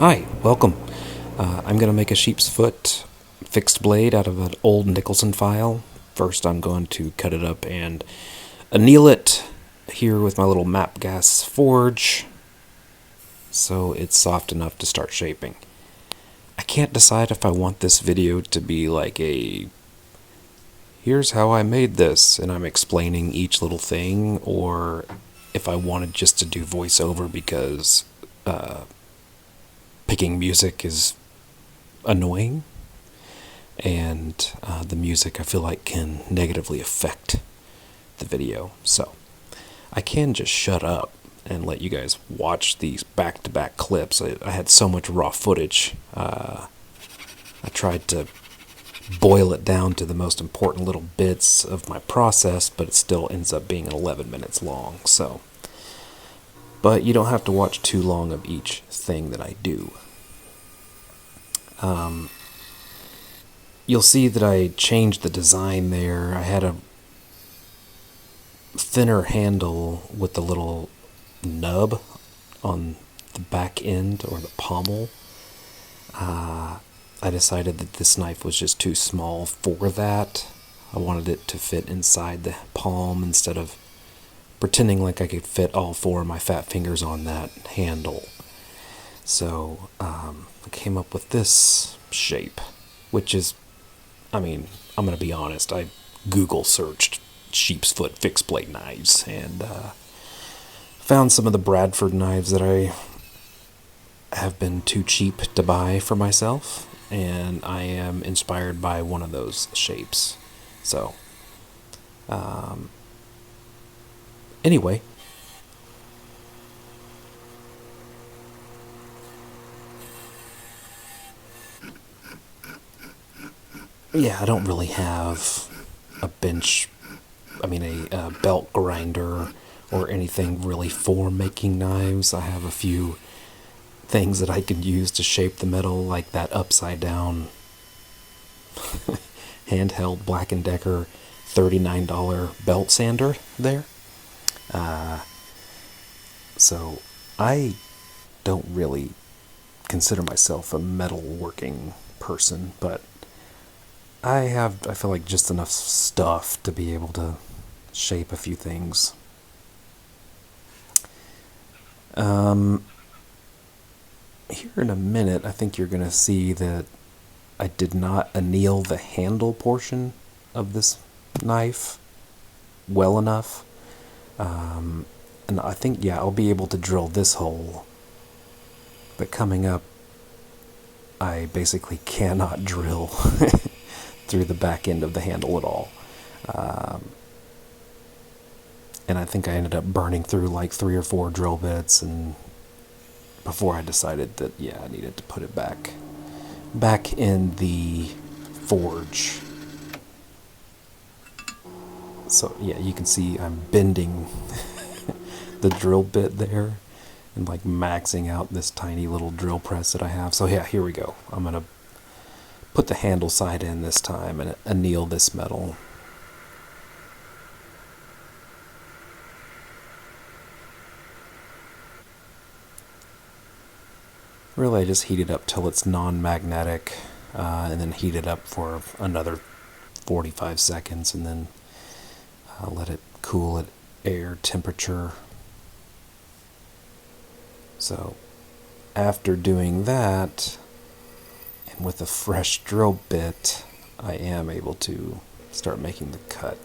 Hi, welcome. I'm going to make a sheep's foot fixed blade out of an old Nicholson file. First, I'm going to cut it up and anneal it here with my little map gas forge so it's soft enough to start shaping. I can't decide if I want this video to be like a here's how I made this and I'm explaining each little thing, or if I wanted just to do voiceover because picking music is annoying, and the music I feel like can negatively affect the video. So I can just shut up and let you guys watch these back-to-back clips. I had so much raw footage. I tried to boil it down to the most important little bits of my process, but it still ends up being 11 minutes long. But you don't have to watch too long of each thing that I do. You'll see that I changed the design there. I had a thinner handle with the little nub on the back end, or the pommel. I decided that this knife was just too small for that. I wanted it to fit inside the palm instead of pretending like I could fit all four of my fat fingers on that handle. So I came up with this shape, which is, I'm going to be honest, I Google searched sheep's foot fixed blade knives and found some of the Bradford knives that I have been too cheap to buy for myself, and I am inspired by one of those shapes. So, anyway. Yeah, I don't really have a belt grinder or anything really for making knives. I have a few things that I can use to shape the metal, like that upside down handheld Black & Decker $39 belt sander there. So I don't really consider myself a metalworking person, but I feel like just enough stuff to be able to shape a few things. Here in a minute, I think you're going to see that I did not anneal the handle portion of this knife well enough. And I think, I'll be able to drill this hole. But coming up, I basically cannot drill through the back end of the handle at all. And I think I ended up burning through like 3 or 4 drill bits, and before I decided that, I needed to put it back in the forge. So you can see I'm bending the drill bit there and like maxing out this tiny little drill press that I have. So here we go. I'm going to put the handle side in this time and anneal this metal. Really, I just heat it up till it's non-magnetic, and then heat it up for another 45 seconds, and then let it cool at air temperature. So after doing that, and with a fresh drill bit, I am able to start making the cut.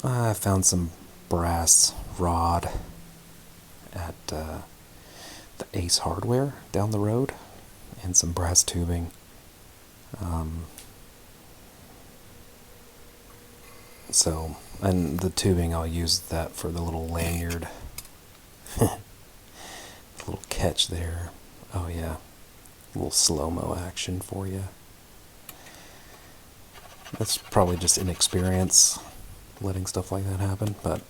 I found some brass rod at the Ace Hardware down the road, and some brass tubing. And the tubing, I'll use that for the little lanyard. Little catch there. Oh yeah, a little slow-mo action for you. That's probably just inexperience letting stuff like that happen, but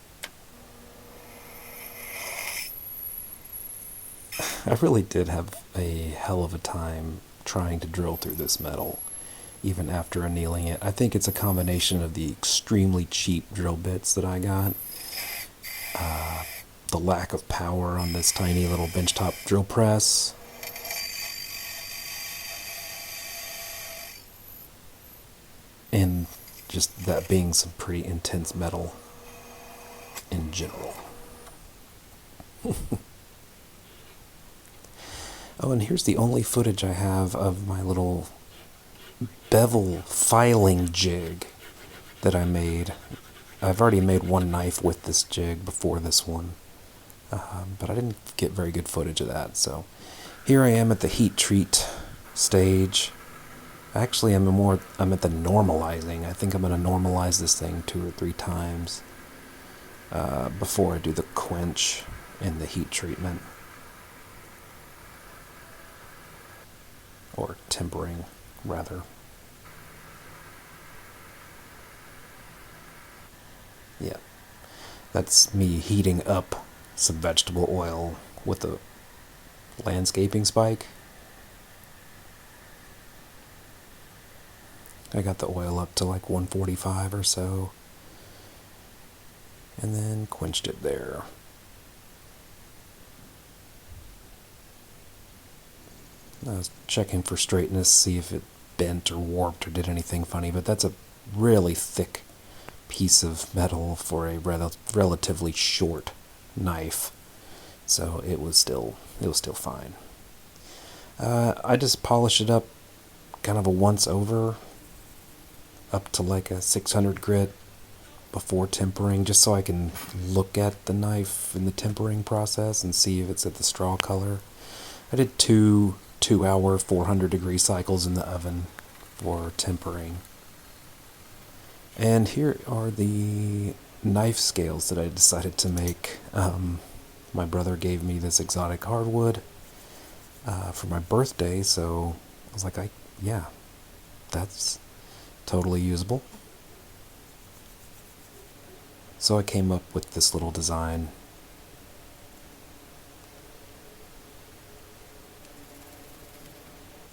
I really did have a hell of a time trying to drill through this metal, even after annealing it. I think it's a combination of the extremely cheap drill bits that I got, the lack of power on this tiny little benchtop drill press, and just that being some pretty intense metal in general. Oh, and here's the only footage I have of my little bevel filing jig that I made. I've already made one knife with this jig before this one, but I didn't get very good footage of that. So here I am at the heat treat stage. Actually, I'm at the normalizing. I think I'm going to normalize this thing 2 or 3 times before I do the quench and the heat treatment. Or tempering, rather. Yeah. That's me heating up some vegetable oil with a landscaping spike. I got the oil up to like 145 or so, and then quenched it there. I was checking for straightness, see if it bent or warped or did anything funny, but that's a really thick piece of metal for a relatively short knife, so it was still fine. I just polished it up, kind of a once over, up to like a 600 grit before tempering, just so I can look at the knife in the tempering process and see if it's at the straw color. I did two 2-hour 400-degree cycles in the oven for tempering. And here are the knife scales that I decided to make. My brother gave me this exotic hardwood for my birthday, so I was like, yeah, that's totally usable. So I came up with this little design.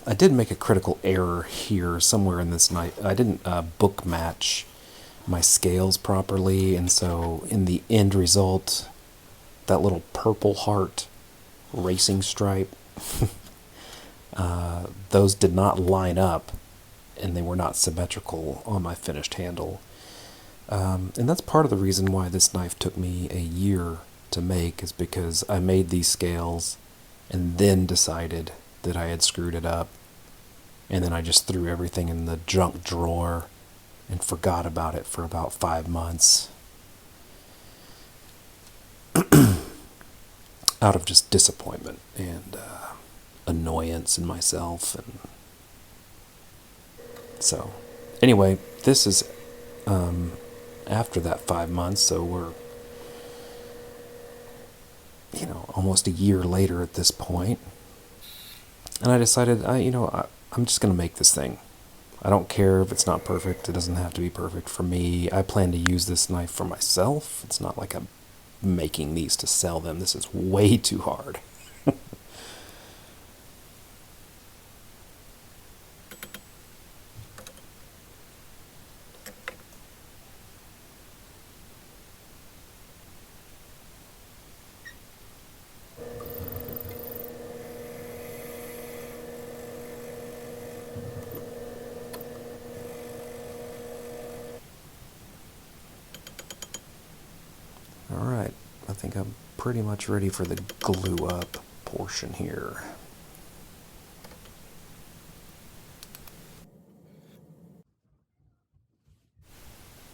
I did make a critical error here somewhere in this knife. I didn't book match my scales properly, and so in the end result, that little purple heart racing stripe, those did not line up, and they were not symmetrical on my finished handle. And that's part of the reason why this knife took me a year to make, is because I made these scales and then decided that I had screwed it up, and then I just threw everything in the junk drawer and forgot about it for about 5 months out of just disappointment and annoyance in myself. And so anyway, this is after that 5 months, so we're almost a year later at this point. And I decided, I'm just going to make this thing. I don't care if it's not perfect. It doesn't have to be perfect for me. I plan to use this knife for myself. It's not like I'm making these to sell them. This is way too hard. Alright, I think I'm pretty much ready for the glue up portion here.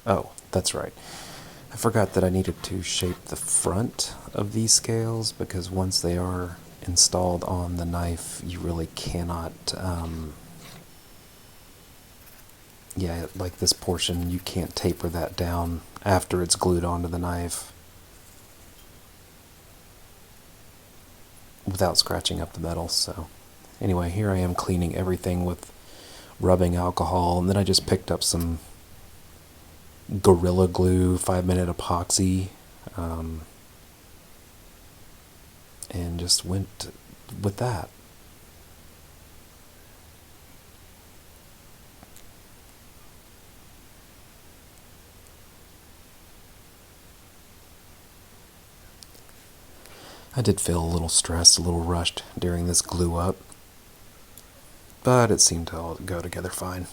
Oh, that's right. I forgot that I needed to shape the front of these scales, because once they are installed on the knife, you really cannot, like this portion, you can't taper that down after it's glued onto the knife without scratching up the metal. So anyway, here I am cleaning everything with rubbing alcohol, and then I just picked up some Gorilla Glue 5-minute epoxy, and just went with that? I did feel a little stressed, a little rushed during this glue up, but it seemed to all go together fine.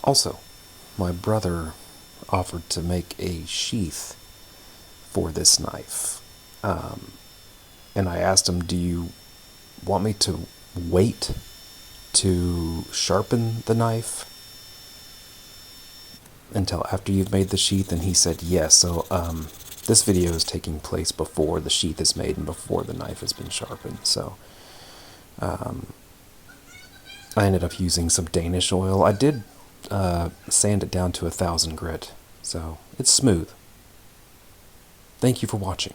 Also, my brother offered to make a sheath for this knife. And I asked him, do you want me to wait to sharpen the knife until after you've made the sheath? And he said yes. So this video is taking place before the sheath is made and before the knife has been sharpened. So I ended up using some Danish oil. I did sand it down to 1000 grit, so it's smooth. Thank you for watching.